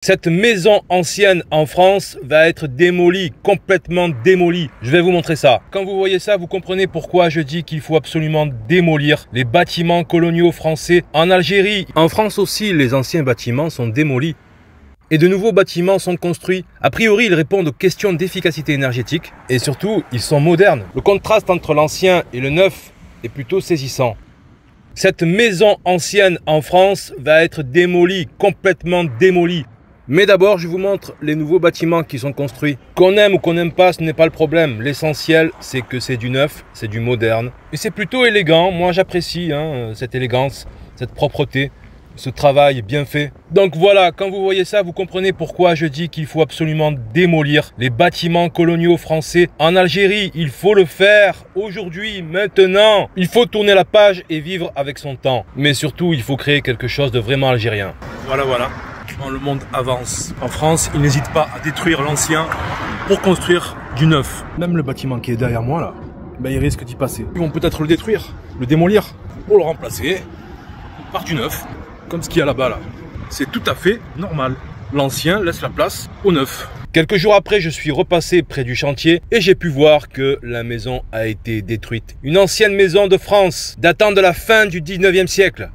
Cette maison ancienne en France va être démolie, complètement démolie. Je vais vous montrer ça. Quand vous voyez ça, vous comprenez pourquoi je dis qu'il faut absolument démolir les bâtiments coloniaux français en Algérie. En France aussi, les anciens bâtiments sont démolis et de nouveaux bâtiments sont construits. A priori, ils répondent aux questions d'efficacité énergétique et surtout, ils sont modernes. Le contraste entre l'ancien et le neuf est plutôt saisissant. Cette maison ancienne en France va être démolie, complètement démolie. Mais d'abord, je vous montre les nouveaux bâtiments qui sont construits. Qu'on aime ou qu'on n'aime pas, ce n'est pas le problème. L'essentiel, c'est que c'est du neuf, c'est du moderne. Et c'est plutôt élégant. Moi, j'apprécie cette élégance, cette propreté, ce travail bien fait. Donc voilà, quand vous voyez ça, vous comprenez pourquoi je dis qu'il faut absolument démolir les bâtiments coloniaux français en Algérie. Il faut le faire aujourd'hui, maintenant. Il faut tourner la page et vivre avec son temps. Mais surtout, il faut créer quelque chose de vraiment algérien. Voilà. Le monde avance. En France, ils n'hésitent pas à détruire l'ancien pour construire du neuf. Même le bâtiment qui est derrière moi là, il risque d'y passer. Ils vont peut-être le détruire, le démolir, pour le remplacer par du neuf, comme ce qu'il y a là-bas là. C'est tout à fait normal. L'ancien laisse la place au neuf. Quelques jours après, je suis repassé près du chantier et j'ai pu voir que la maison a été détruite. Une ancienne maison de France datant de la fin du 19e siècle.